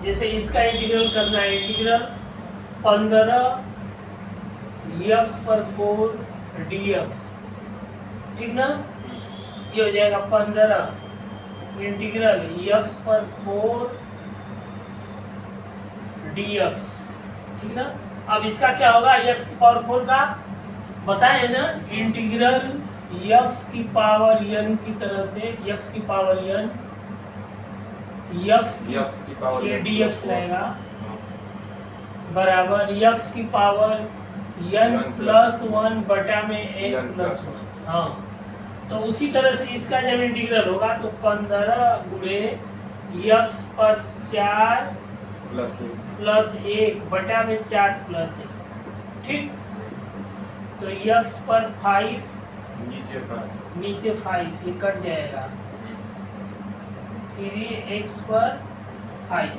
जैसे इसका इंटीग्रल करना है, इंटीग्रल 15 x पर 4 dx, ठीक ना। ये हो जाएगा 15 इंटीग्रल x पर 4 dx, ठीक ना। अब इसका क्या होगा, x की पावर 4 का बताए ना, इंटीग्रल x की पावर n की तरह से x की पावर n x की पावर ये dx रहेगा बराबर x की पावर n प्लस 1 बटा में n प्लस 1। हाँ, तो उसी तरह से इसका जब इंटीग्रल होगा तो 15 गुणे x पर 4 प्लस 1 बटा में 4 प्लस 1, ठीक। तो x पर 5 नीचे 5 ये कट जाएगा, 3x पर 5,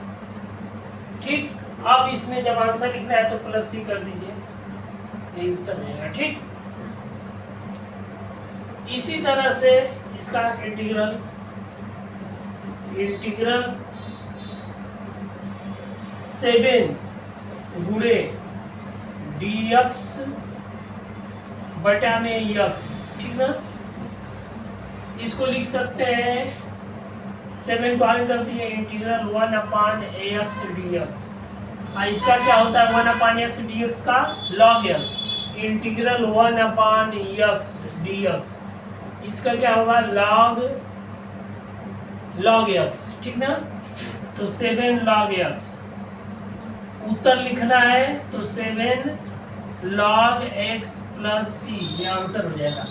ठीक। अब इसमें जब आंसर लिखना है तो प्लस c कर दीजिए, यही उत्तर रहेगा, ठीक। इसी तरह से इसका इंटीग्रल 7 गुणे dx बटा में x, ठीक ना। इसको लिख सकते हैं, 7 को आगे कर दिए, इंटीग्रल 1/ax dx। इसका क्या होता है 1/x dx का log x, integral 1/x dx, इसका क्या होगा log x, ठीक ना। तो 7 log x, उत्तर लिखना है तो 7 log x प्लस c, ये आंसर हो जाएगा।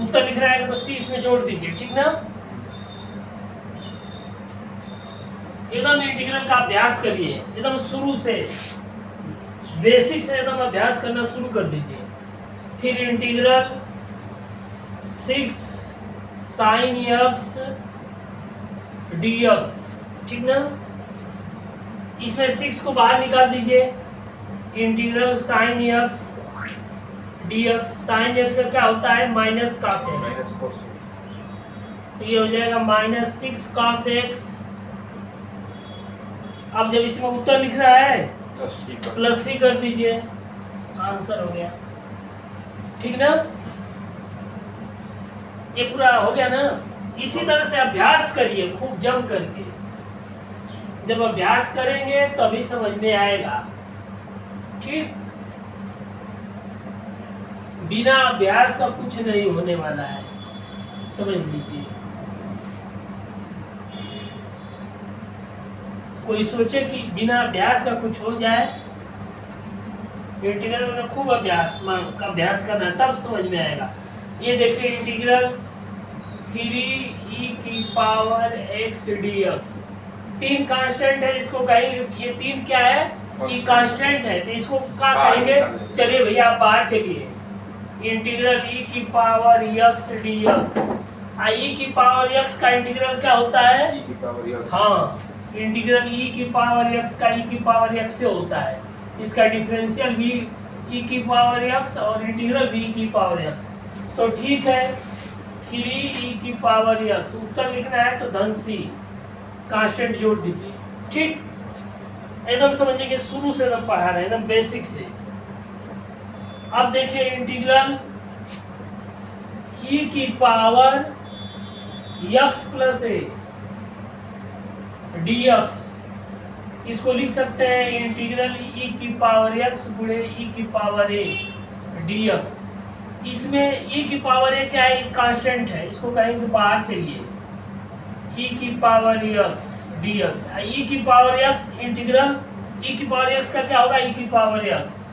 उत्तर लिखना है तो c इसमें जोड़ दीजिए, ठीक ना। एकदम इंटीग्रल का अभ्यास करिए, एकदम शुरू से बेसिक से एकदम अभ्यास करना शुरू कर दीजिए। फिर इंटीग्रल 6 sin x dx, ठीक ना। इसमें 6 को बाहर निकाल दीजिए, integral sin x dx, sin x का क्या होता है माइनस cos x, तो ये हो जाएगा -6 cos x। अब जब इसमें उत्तर लिख रहा है प्लस सी कर दीजिए, आंसर हो गया, ठीक ना। ये पूरा हो गया ना। इसी तरह से अभ्यास करिए खूब जम करके, जब अभ्यास करेंगे तभी समझ में आएगा, ठीक। बिना अभ्यास का कुछ नहीं होने वाला है, समझ लीजिए। कोई सोचे कि बिना अभ्यास का कुछ हो जाए, इंटीग्रल में खूब अभ्यास करना तब समझ में आएगा। ये देखिए इंटीग्रल 3e की पावर x dx, 3 कांस्टेंट है, इसको कहेंगे ये 3 क्या है, ये कांस्टेंट है, तो इसको क्या कहेंगे, चलिए भैया आप बाहर चलिए। इंटीग्रल e की पावर x dx, e की पावर x का इंटीग्रल क्या होता है, हाँ, इंटीग्रल e की पावर x का e की पावर x से होता है, इसका डिफरेंशियल भी e की पावर x और इंटीग्रल v की पावर x। तो ठीक है, 3e की पावर x, उत्तर लिखना है तो धन c, कांस्टेंट जोड़ दीजिए, ठीक। एकदम समझिए कि शुरू से एकदम पढ़ा रहे हैं, एकदम बेसिक से। अब देखिए इंटीग्रल e की power x plus a dx, इसको लिख सकते हैं इंटीग्रल e की पावर x गुणे e की पावर a dx। इसमें e की पावर a क्या है, कांस्टेंट है, इसको कहेंगे बाहर चलिए, e की पावर x dx, e की पावर x इंटीग्रल e की पावर x का क्या होगा, e की पावर x।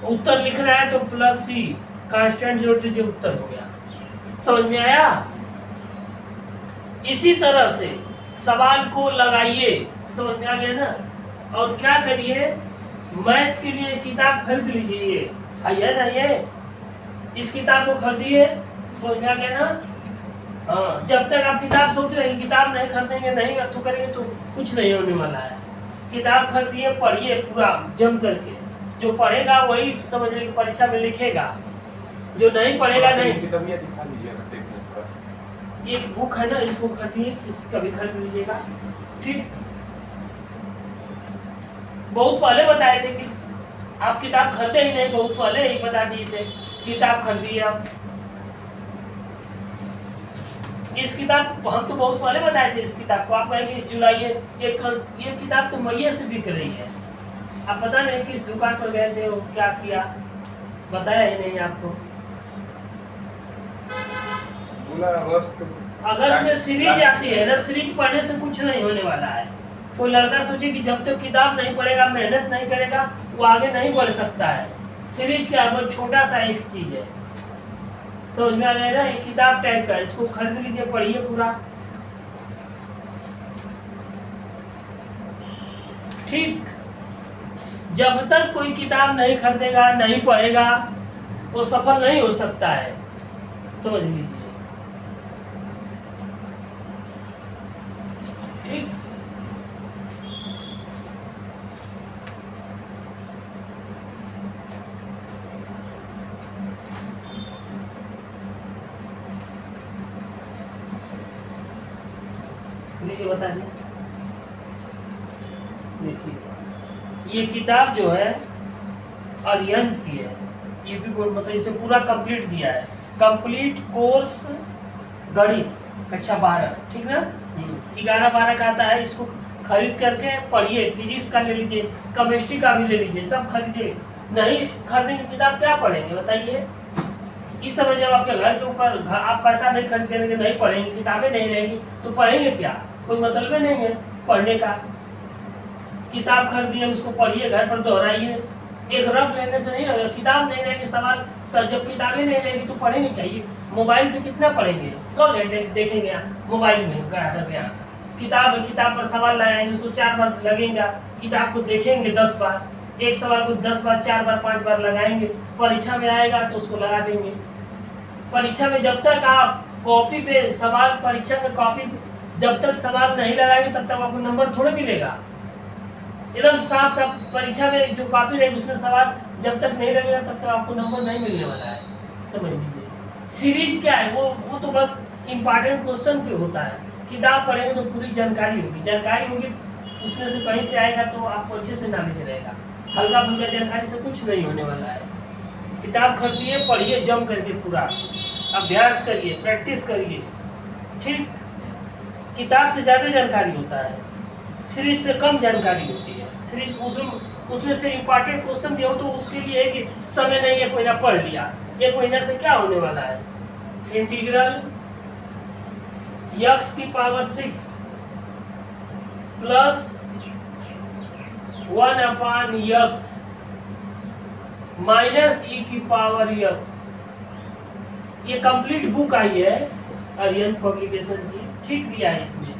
उत्तर लिख रहा है तो प्लस c, कांस्टेंट जोड़ दीजिए, उत्तर हो गया। समझ में आया। इसी तरह से सवाल को लगाइए, समझ में आ गया ना। और क्या करिए, मैथ के लिए किताब खरीद लीजिए, ये है ना, ये इस किताब को खरीदिए, समझ में आ गया ना। हाँ, जब तक आप किताब सोच रहे हैं किताब नहीं खरीदेंगे, नहीं तो करेंगे तो कुछ नहीं होने वाला है। किताब खरीदिए, पढ़िए पूरा जम करके, जो पढ़ेगा वही समझिए कि परीक्षा में लिखेगा, जो नहीं पढ़ेगा नहीं। ये बुक है ना, इसको खरीदिए, इसका भी खरीद लीजिएगा। ठीक, बहुत पहले बताए थे कि आप किताब खरीदे ही नहीं, बहुत पहले ही बता दिए थे किताब खरीदिए आप। इस किताब हम तो बहुत पहले बताए थे इस किताब को, आप कहेंगे जुलाई ये किताब तो मई से बिक रही है, आप पता नहीं किस दुकान पर गए थे, वो क्या किया, बताया ही नहीं आपको। अगस्त में सीरीज आती है ना, सीरीज पढ़ने से कुछ नहीं होने वाला है। कोई लड़का सोचे कि जब तक किताब नहीं पढ़ेगा, मेहनत नहीं करेगा, वो आगे नहीं बढ़ सकता है। सीरीज क्या है, छोटा सा एक चीज है, समझ में आ गया ना। ये किताब टाइप का, इसको खरीद लीजिए, पढ़िए पूरा। ठीक, जब तक कोई किताब नहीं खरीदेगा, नहीं पढ़ेगा, वो सफल नहीं हो सकता है, समझ लीजिए। ठीक, लीजिए बता दें। देखिए ये किताब जो है अरिहंत की है, यूपी बोर्ड, मतलब इसे पूरा कंप्लीट दिया है, कंप्लीट कोर्स गणित कक्षा 12, ठीक ना, 11-12 का आता है। इसको खरीद करके पढ़िए, फिजिक्स का ले लीजिए, केमिस्ट्री का भी ले लीजिए, सब खरीदिए। नहीं खरीदेंगे किताब क्या पढ़ेंगे बताइए। इस समय जब आपके घर के ऊपर आप पैसा नहीं खर्च करेंगे, नहीं पढ़ेंगे, किताबें नहीं रहेंगी, तो पढ़ेंगे क्या, कोई मतलब ही नहीं है पढ़ने का। किताब खरीदिए, उसको पढ़िए, घर पर दोहराइए। एक रफ लेने से नहीं होगा, किताब नहीं रहेगी, सवाल जब किताबें नहीं रहेगी तो पढ़ेंगे क्या। ये मोबाइल से कितना पढ़ेंगे, 2 घंटे देखेंगे मोबाइल में, किताब पर सवाल लगाएंगे, उसको 4 बार लगेगा, किताब को देखेंगे 10 बार, एक सवाल को 10 बार, 4 बार, 5 बार लगाएंगे, परीक्षा में आएगा तो उसको लगा देंगे। परीक्षा में जब तक आप कॉपी पे सवाल, परीक्षा में कॉपी जब तक सवाल नहीं लगाएंगे तब तक आपको नंबर थोड़े मिलेगा। एकदम साफ साफ परीक्षा में जो कॉपी रहेगी उसमें सवाल जब तक नहीं लगेगा तब तक आपको नंबर नहीं मिलने वाला है, समझ लीजिए। सीरीज क्या है, वो तो बस इम्पोर्टेंट क्वेश्चन पे होता है। किताब पढ़ेंगे तो पूरी जानकारी होगी, उसमें से कहीं से आएगा तो आपको अच्छे से नॉलेज रहेगा। हल्का फुल्का जानकारी से कुछ नहीं होने वाला है। किताब खरीदिए, पढ़िए, जम करके पूरा अभ्यास करिए, प्रैक्टिस करिए। ठीक, किताब से ज़्यादा जानकारी होता है, सीरीज से कम जानकारी होती है। सीरीज उसमें से इम्पोर्टेंट क्वेश्चन दिया हो तो उसके लिए है कि समय नहीं, एक महीना पढ़ लिया, एक महीना से क्या होने वाला है। इंटीग्रल x की power 6 plus 1/x minus e की पावर x, ये कंप्लीट बुक आई है अरिहंत पब्लिकेशन की, ठीक दिया है इसमें,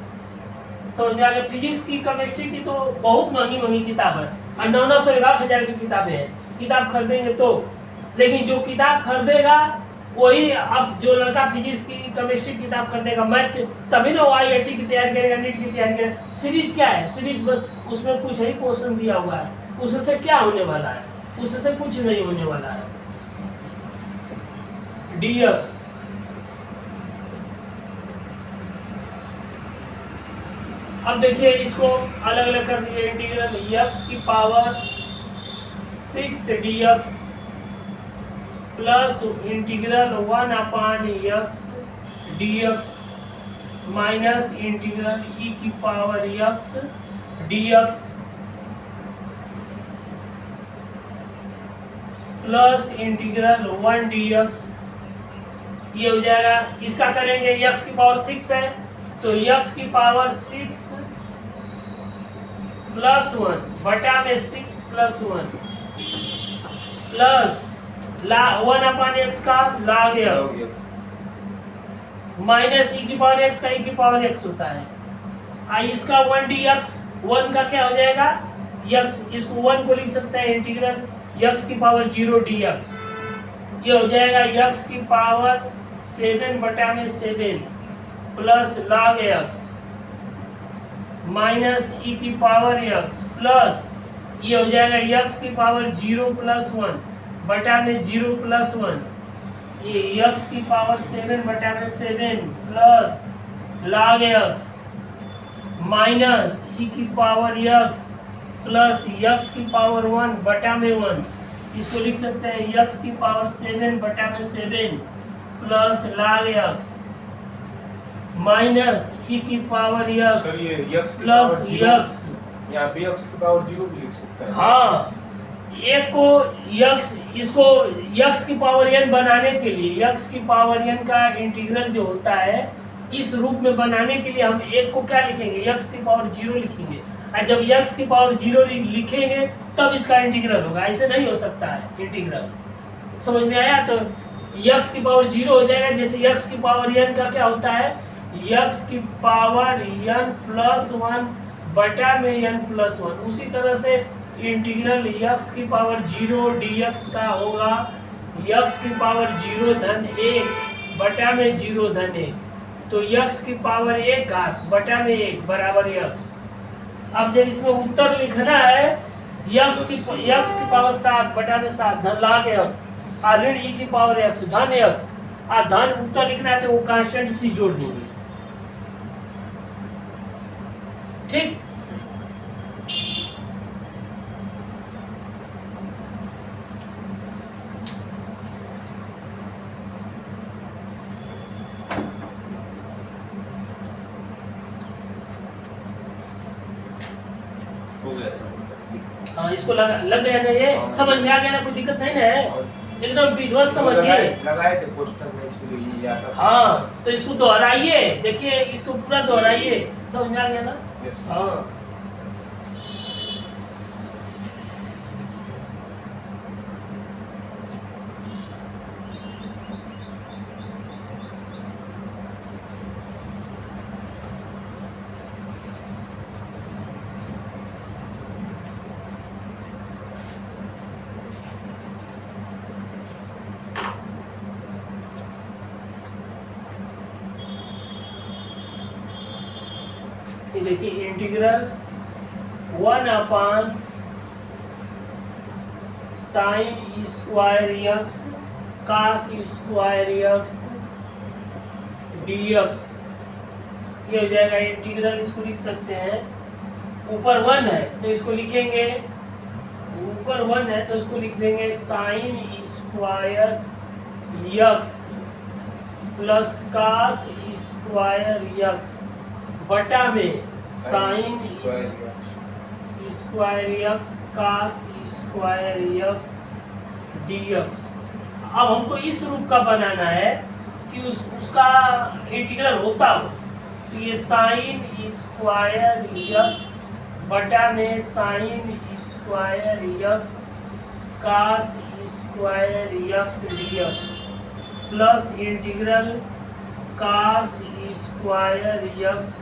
समझ में आ गया। फिजिक्स की, केमिस्ट्री की तो बहुत महंगी किताब है, 900-1000 की किताबें हैं, किताब खरीदेंगे तो। लेकिन जो किताब खरीदेगा वही, अब जो लड़का फिजिक्स की, केमिस्ट्री की किताब खरीदेगा, मैथ तभी ना वो IIT की तैयारी करेगा, नीट की तैयारी करेगा। सीरीज क्या है, सीरीज बस उसमें कुछ ही क्वेश्चन दिया हुआ है, उससे क्या होने वाला है, उससे कुछ नहीं होने वाला है। dx अब देखिए इसको अलग अलग कर दिए, इंटीग्रल x की power 6 dx plus integral 1/x dx minus integral e की power x dx plus integral 1 dx, ये हो जाएगा। इसका करेंगे, x की पावर 6 है तो x की पावर 6 प्लस 1 बटा में 6 प्लस 1 प्लस 1/x का log x माइनस e की पावर x का e की पावर x होता है। इसका 1 dx, 1 का क्या हो जाएगा x, इसको 1 को लिख सकते हैं इंटीग्रल x की पावर 0 dx, ये हो जाएगा x की पावर 7 बटा में 7 plus log x minus e की पावर x प्लस, ये हो जाएगा x की पावर 0 प्लस 1 बटा में 0 प्लस 1, ये यक्स की power 7/7 plus log x minus e की पावर यक्स प्लस यक्स की पावर 1/1। इसको लिख सकते हैं यक्स की power 7/7 plus log x minus e की पावर यक्स प्लस यक्स, यहाँ पे यक्स की पावर 0 भी लिख सकते हैं। हाँ, एक को यक्स, इसको यक्स की पावर n बनाने के लिए यक्स की पावर n का इंटीग्रल जो होता है इस रूप में बनाने के लिए हम एक को क्या लिखेंगे, यक्स की पावर 0 लिखेंगे। और जब यक्स की पावर 0 लिखेंगे तब इसका इंटीग्रल होगा, ऐसे नहीं हो सकता है इंटीग्रल। समझ में आया? तो यक्स की पावर 0 हो जाएगा, जैसे यक्स की पावर n का क्या होता है, यक्स की पावर n प्लस 1 बटा में n प्लस 1। उसी तरह से इंटीग्रल यक्स की पावर 0 dx का होगा यक्स की पावर 0 धन 1 बटा में 0 धन 1। तो यक्स की पावर 1 घात बटा में 1 बराबर यक्स। अब जब इसमें उत्तर लिखना है यक्स की पावर 7 बटा में 7 धन log x और ऋण ई की पावर x धन x और धन उत्तर लिखना है तो वो कांस्टेंट सी जोड़ देंगे। ठीक, हाँ, इसको लग गया ना, ये समझ में आ गया ना, कोई दिक्कत नहीं ना है, एकदम विधिवत समझिए। लगाए थे पोस्टर में इसलिए याद आता। हाँ, तो इसको दोहराइए, देखिए इसको पूरा दोहराइए, समझ में आ गया ना? हाँ, ये देखिए integral 1 sine square x cos square x dx, ये हो जाएगा इंटीग्रल। इसको लिख सकते हैं, ऊपर 1 है तो इसको लिखेंगे, ऊपर 1 है तो इसको लिख देंगे sine square x plus cos square x बटा में sine square x cos square x dx। अब हमको इस रूप का बनाना है कि उसका इंटीग्रल होता हो, तो ये साइन स्क्वायर यक्स बटा में sine square x cos square x dx plus integral cos square x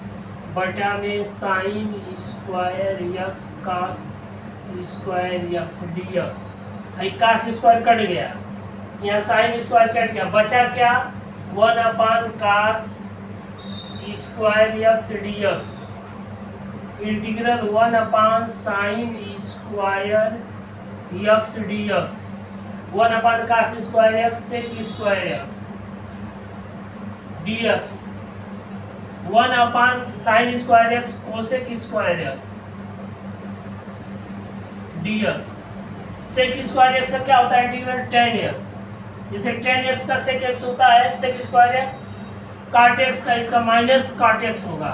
बटा में sine square x cos square x dx। Cos square कट गया, यहाँ साइन स्क्वायर कट गया, बचा क्या, 1 cos square x dx integral 1 sine square x dx 1 cos square x sec square x dx 1 sine square x cosec square x dx। Sec square x का क्या होता है, इंटीग्रल tan x, जैसे tan x का सेक x होता है sec square x, काट x का इसका माइनस काट x होगा,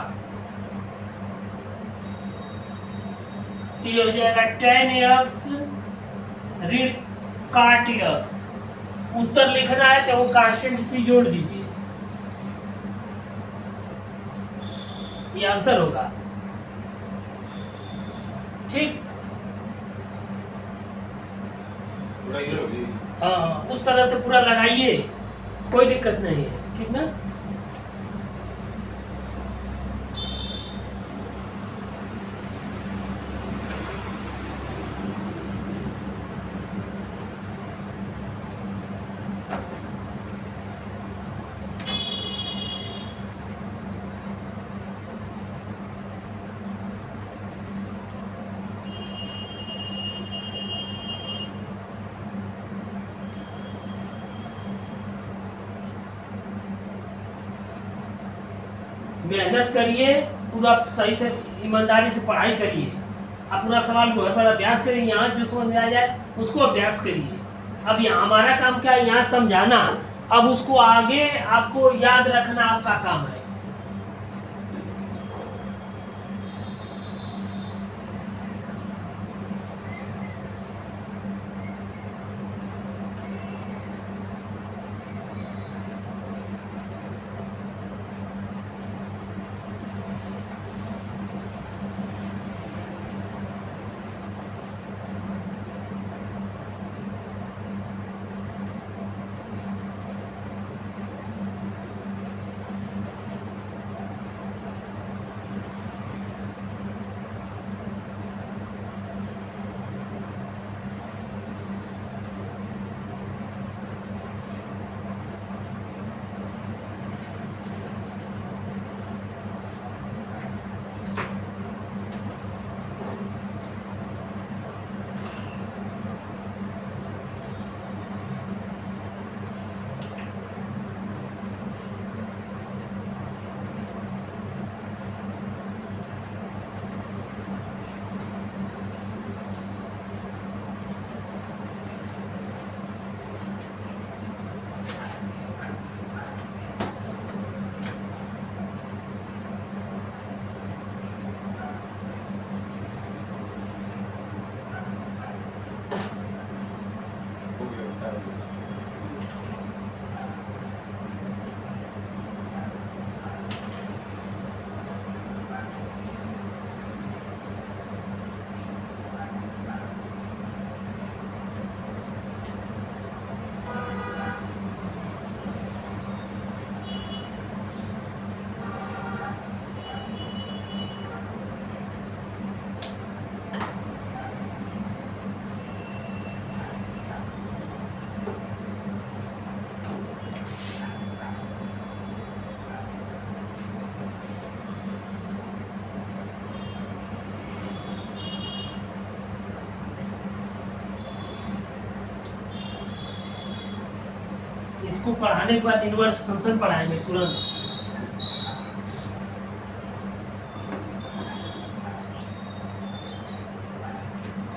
तो ये हो जाएगा tan x ऋण काट x। उत्तर लिखना है तो वो कांस्टेंट सी जोड़ दीजिए, ये आंसर होगा। ठीक, हाँ, उस तरह से पूरा लगाइए, कोई दिक्कत नहीं है, ठीक ना। मेहनत करिए, पूरा सही से ईमानदारी से पढ़ाई करिए, आप पूरा सवाल को घर पर अभ्यास करिए, यहाँ जो समझ में आ जाए उसको अभ्यास करिए। अब यहाँ हमारा काम क्या है, यहाँ समझाना, अब उसको आगे आपको याद रखना आपका काम है। हो गया बता दो। इसको पढ़ाने के बाद इनवर्स फंक्शन पढ़ाएंगे तुरंत।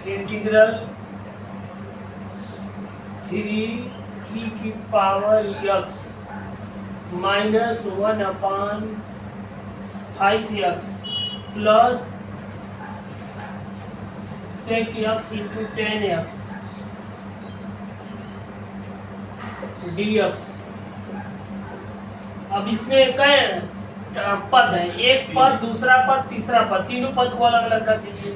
Integral 3e⁻x minus 1/5x plus sec x into 10x dx। अब इसमें कई पद है, एक पद, दूसरा पद, तीसरा पद, तीनों पद को अलग अलग कर दीजिए।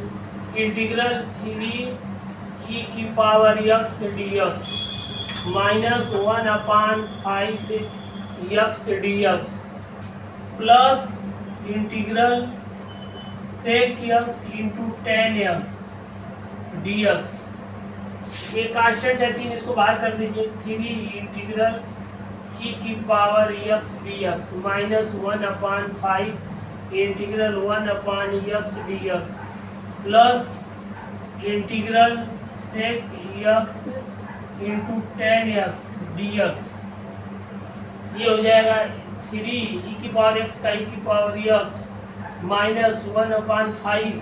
Integral 3e⁻x dx minus 1/5x dx plus integral sec x into 10x dx। ये कांस्टेंट है 3, इसको बाहर कर दीजिए। 3 integral e⁻x dx minus 1/5 integral 1/x dx plus integral sec x into 10x dx। ये हो जाएगा 3e⁻x का e⁻x माइनस 1/5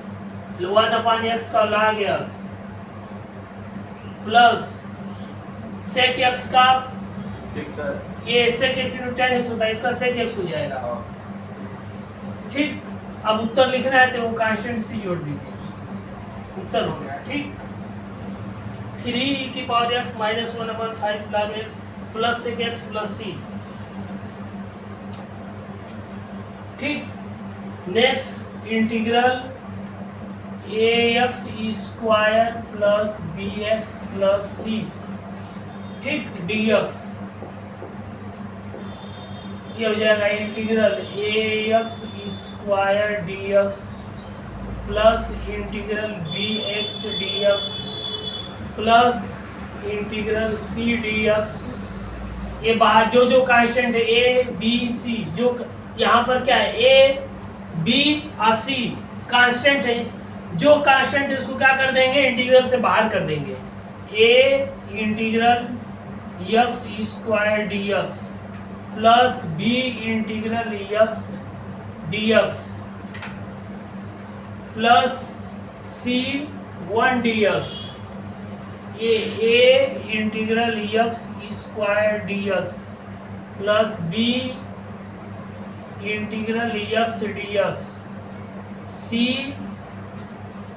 1/x का log x plus sec x का, ये sec x into 10x होता है, इसका sec x हो जाएगा। ठीक, अब उत्तर लिखना है तो वो कांस्टेंट से जोड़ दीजिए, उत्तर हो गया। ठीक, 3e⁻x minus 1/5 log x plus sec x plus c। ठीक, next integral ax square plus bx plus c, ठीक, dx। ये हो जाएगा integral ax square dx plus integral bx dx plus integral c dx। ये बाहर जो जो कांस्टेंट है a b c, जो यहाँ पर क्या है a b और c कांस्टेंट है, जो कांस्टेंट है उसको क्या कर देंगे, इंटीग्रल से बाहर कर देंगे। a integral x square dx plus b integral x dx plus c 1 dx, ये a integral x square dx plus b integral x dx, c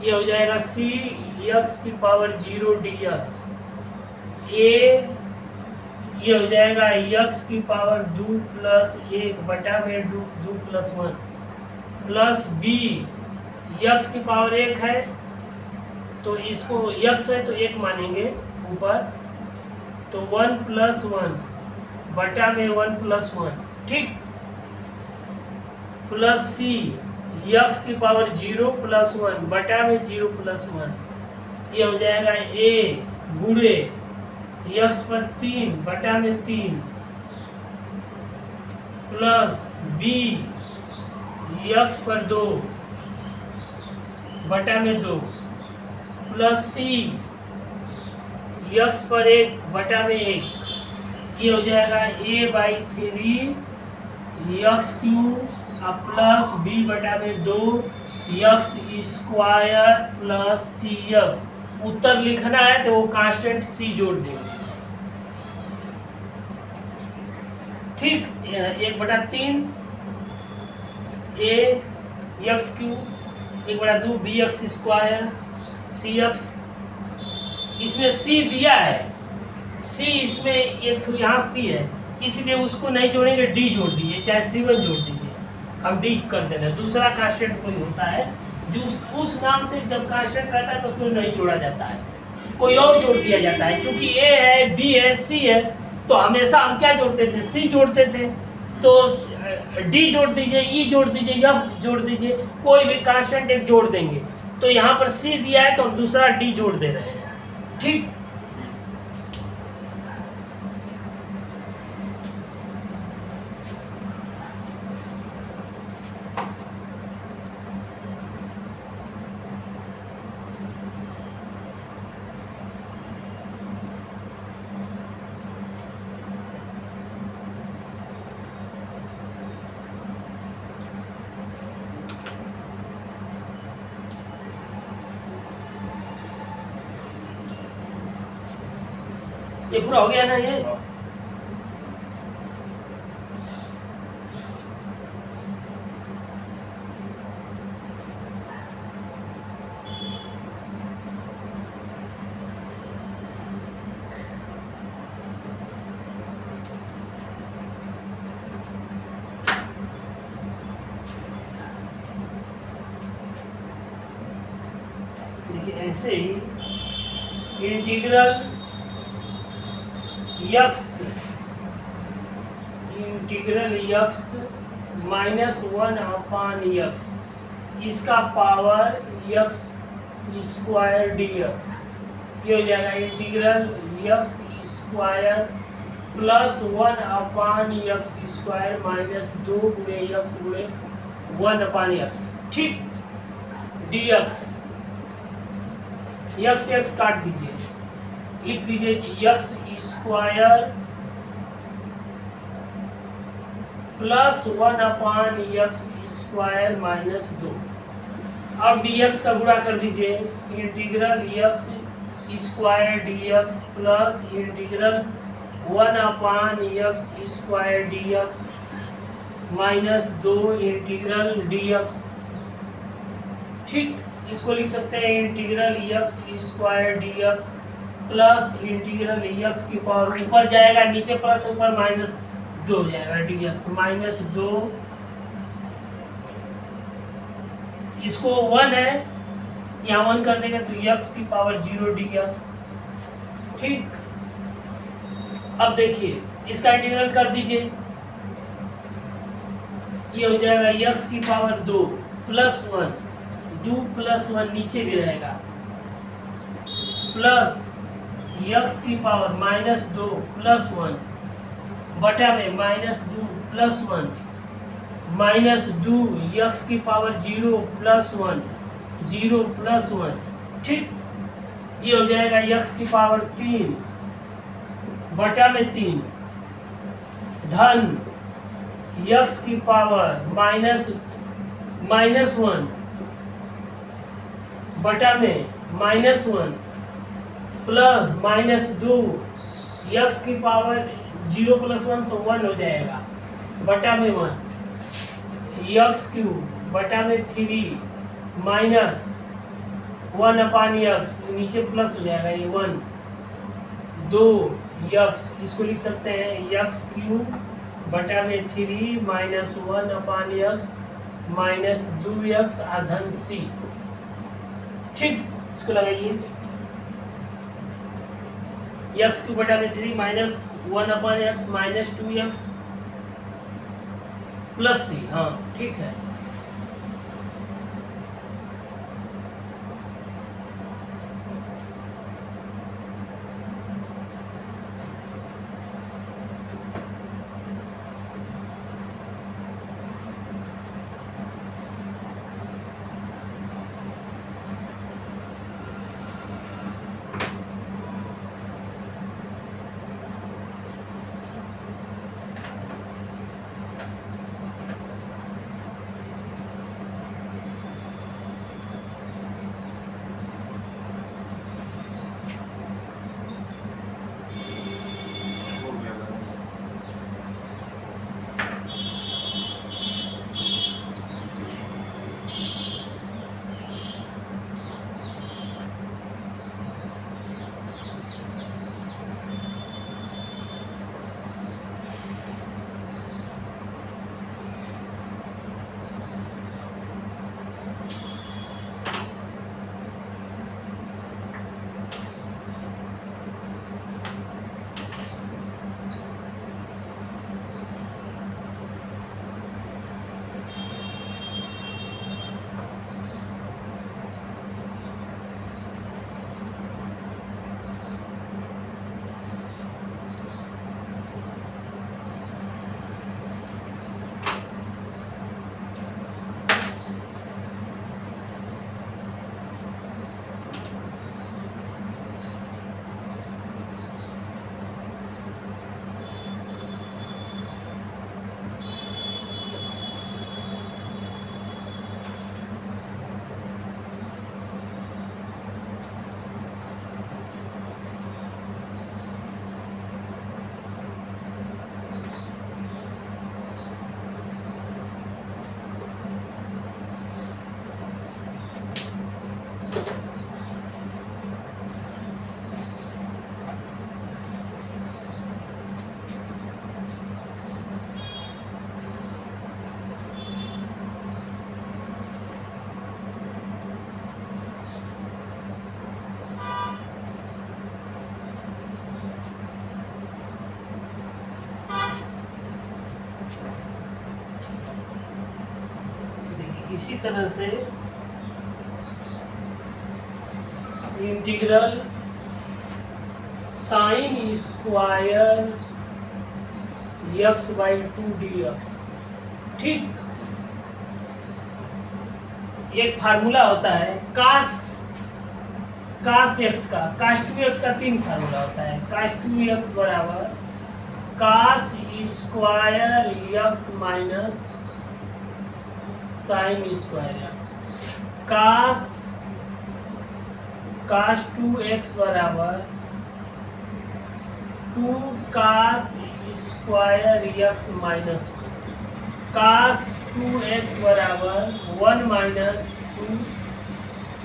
ये हो जाएगा c x की पावर 0 dx, a ये हो जाएगा x की पावर 2 प्लस 1 बटा में 2 प्लस 1 प्लस b x की पावर 1 है तो इसको x है तो 1 मानेंगे ऊपर, तो 1 प्लस 1 बटा में 1 प्लस 1, ठीक, प्लस c x की पावर 0 प्लस 1 बटा में 0 प्लस 1, ये हो जाएगा a गुणे x पर 3 बटा में 3 प्लस b x पर 2 बटा में 2 प्लस c x पर 1 बटा में 1, ये हो जाएगा a/3 x cube plus b बटा में 2 x स्क्वायर प्लस सी एक्स। उत्तर लिखना है तो वो कांस्टेंट c जोड़ देंगे, ठीक, 1/3 a x cube 1/2 b x square c x, इसमें c दिया है, c इसमें एक तो यहाँ c है इसलिए उसको नहीं जोड़ेंगे, d जोड़ दीजिए, चाहे c1 जोड़ दीजिए, हम d कर देना। दूसरा कांस्टेंट कोई होता है जो उस नाम से जब कांस्टेंट रहता है तो उसको नहीं जोड़ा जाता है, कोई और जोड़ दिया जाता है। चूंकि a है b है c है तो हमेशा हम क्या जोड़ते थे, c जोड़ते थे, तो d जोड़ दीजिए, e जोड़ दीजिए, f जोड़ दीजिए, कोई भी कांस्टेंट एक जोड़ देंगे। तो यहाँ पर c दिया है तो हम दूसरा d जोड़ दे रहे हैं, ठीक। ये पूरा हो गया ना ये, देखिए ऐसे ही इंटीग्रल x -1/x इसका पावर x स्क्वायर dx, ये हो जाएगा integral x square plus 1/x square minus 2 गुणे x गुणे 1/x, ठीक, dx, x काट दीजिए, लिख दीजिए कि x square plus 1/x square minus 2। अब dx का गुणा कर दीजिए, integral x square dx plus integral 1/x square dx minus 2 integral dx, ठीक, इसको लिख सकते हैं integral x square dx plus integral x की पावर ऊपर जाएगा, नीचे प्लस ऊपर माइनस 2 हो जाएगा dx माइनस 2, इसको 1 है यहाँ 1 कर देंगे तो x की पावर 0 dx, ठीक। अब देखिए इसका इंटीग्रल कर दीजिए, ये हो जाएगा x की पावर 2 प्लस 1, 2 प्लस 1 नीचे भी रहेगा, प्लस x की पावर माइनस 2 प्लस 1 बटा में माइनस 2 प्लस 1 माइनस 2 x की पावर 0 प्लस 1 0 प्लस 1, ठीक, ये हो जाएगा x की पावर 3 बटा में 3 धन x की पावर माइनस -1 बटा में -1 प्लस -2 x की पावर 0 + 1 तो 1 हो जाएगा बटा में 1 x³ बटा में 3 माइनस 1/x नीचे प्लस हो जाएगा ये 1 2 x इसको लिख सकते हैं x³ बटा में 3 minus 1/x minus 2x आधन c। ठीक, इसको लगाइए x³ बटा में 3 minus 1/x minus 2x plus c। हाँ ठीक है। हो गया भाई। इसी तरह से integral sine square x/2 dx। ठीक, एक फार्मूला होता है cos x का, cos 2x का 3 फार्मूला होता है। cos 2x बराबर cos square x minus sine square x। cos 2x बराबर 2 cos square x minus 1। cos 2x बराबर 1 माइनस 2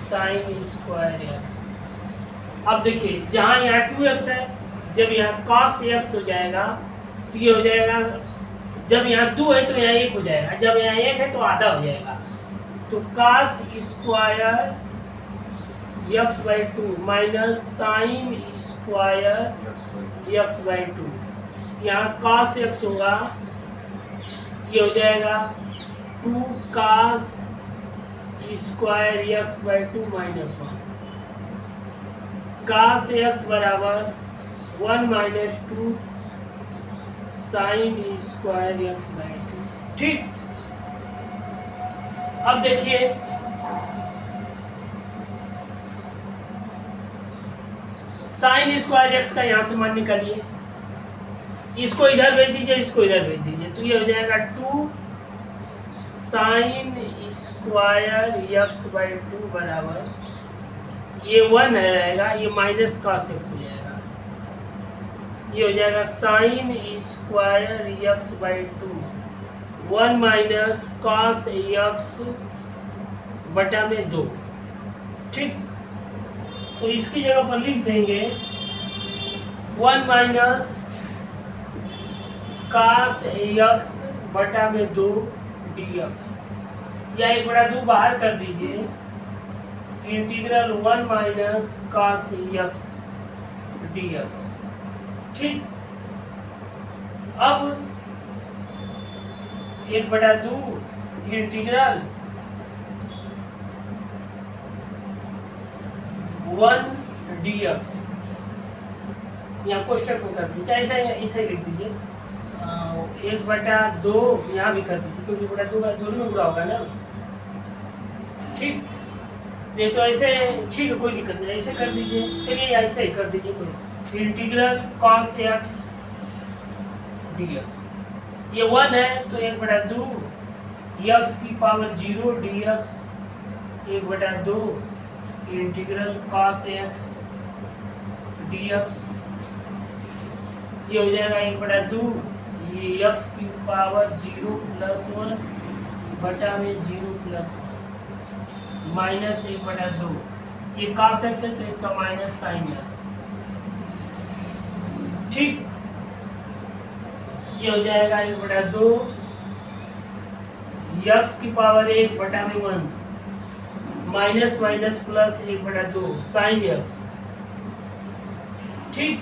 साइन स्क्वायर x। अब देखिए जहाँ यहाँ 2x है, जब यहाँ cos x हो जाएगा तो ये हो जाएगा, जब यहाँ 2 है तो यहाँ 1 हो जाएगा, जब यहाँ 1 है तो आधा हो जाएगा। तो cos square x/2 minus sine square x/2। यहाँ cos x होगा, ये हो जाएगा 2 cos square x/2 minus 1। cos x बराबर 1 माइनस 2 साइन स्क्वायर x/2। ठीक, अब देखिए साइन स्क्वायर x का यहां से मान निकालिए, इसको इधर भेज दीजिए, इसको इधर भेज दीजिए, तो ये हो जाएगा 2 sign square x by two बराबर, ये 1 रहेगा, ये माइनस कॉस एक्स हो जाएगा, ये हो जाएगा sign square x by two 1 minus cos x बटा में 2। ठीक, तो इसकी जगह पर लिख देंगे 1 माइनस कॉस एक्स बटा में 2 dx, या 1/2 बाहर कर दीजिए, integral 1 minus cos x dx। ठीक, अब 1/2 इंटीग्रल 1 dx, यहाँ कोष्टक में कर दीजिए, ऐसा ऐसे लिख दीजिए, 1/2 यहाँ भी कर दीजिए, क्योंकि 1/2 दोनों में बुरा होगा ना। ठीक, नहीं तो ऐसे ठीक है, कोई दिक्कत नहीं, ऐसे कर दीजिए, चलिए ऐसे ही कर दीजिए, कोई इंटीग्रल cos x dx, ये 1 है तो 1/2 x की power 0 dx 1/2 integral cos x dx, ये हो जाएगा 1/2 ये x की पावर 0 प्लस 1 बटा में 0 प्लस 1 माइनस 1/2, ये cos x है तो इसका माइनस साइन x। ठीक, ये हो जाएगा 1/2 x की पावर 1 बटा में 1 minus minus plus 1/2 sine x। ठीक,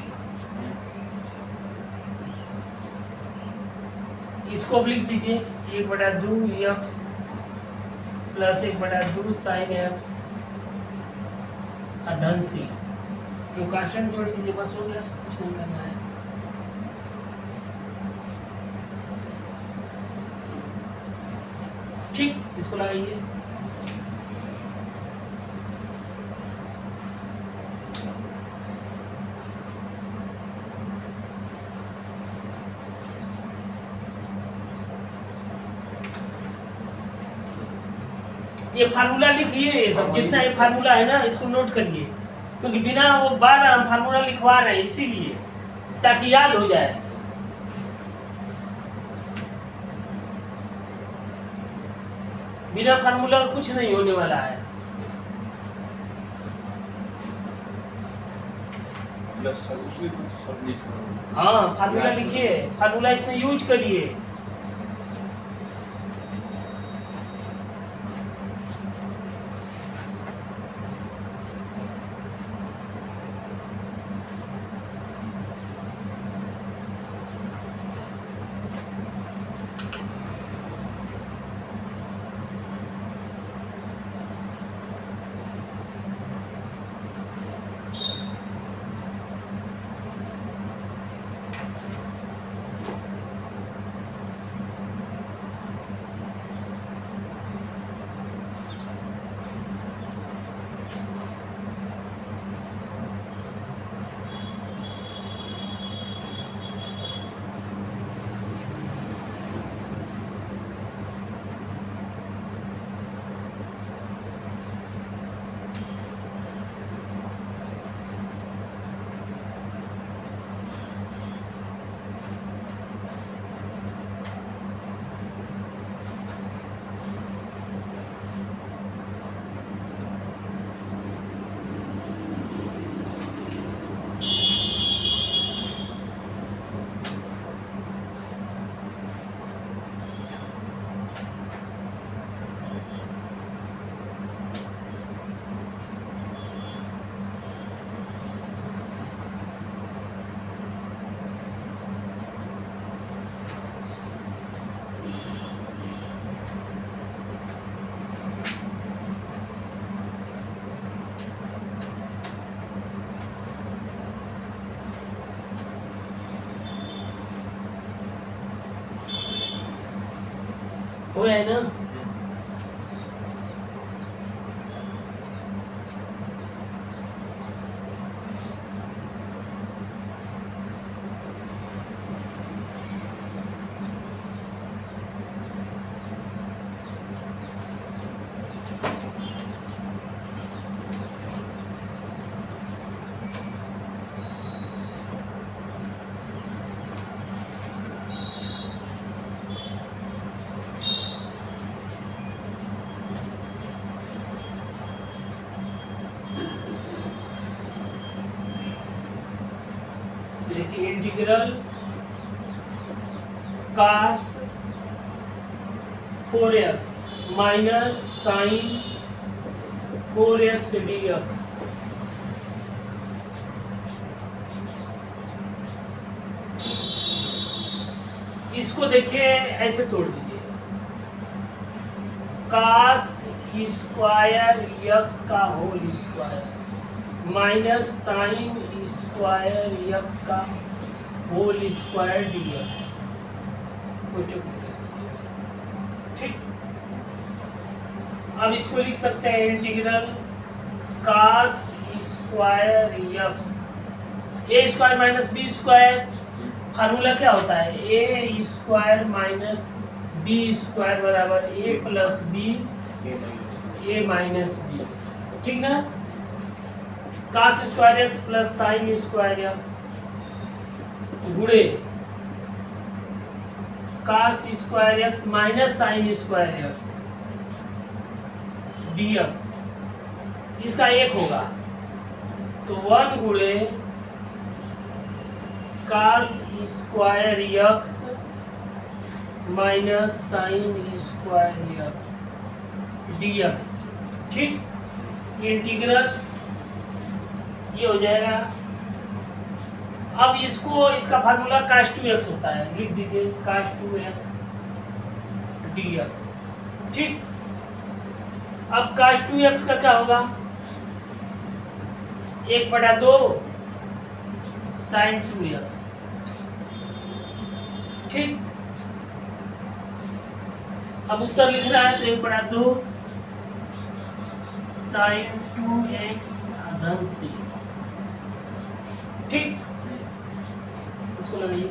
इसको अब लिख दीजिए 1/2 x प्लस 1/2 साइन x अधन सी, क्यों कांस्टेंट जोड़ दीजिए, बस हो गया, कुछ नहीं करना है। ठीक, इसको लगाइए, ये फार्मूला लिखिए, ये सब जितना ये फार्मूला है ना इसको नोट करिए, क्योंकि बिना वो बार बार हम फार्मूला लिखवा रहे हैं इसीलिए, ताकि याद हो जाए। बिना फार्मूला कुछ नहीं होने वाला है। हाँ, फार्मूला लिखिए, फार्मूला इसमें यूज करिए। हो है ना। देखिए integral cos 4x minus sine 4x dx। इसको देखिए ऐसे तोड़ दीजिए, cos स्क्वायर x का whole square minus sine square x का होल स्क्वायर dx। ठीक, अब इसको लिख सकते हैं integral cos square x, A square minus B square, formula क्या होता है, A square minus B square बराबर A plus B A minus B. ठीक ना, cos square x plus sine square x गुणे cos square x minus sine square x dx, इसका एक होगा तो 1 गुणे cos square x minus sine square x dx। ठीक, इंटीग्रल ये हो जाएगा। अब इसको, इसका फार्मूला cos 2x होता है, लिख दीजिए cos 2x dx। ठीक, अब cos 2x का क्या होगा, 1/2 sin 2x। ठीक, अब उत्तर लिख रहा है तो 1/2 sin 2x धन c। ठीक, इसको लगाइए।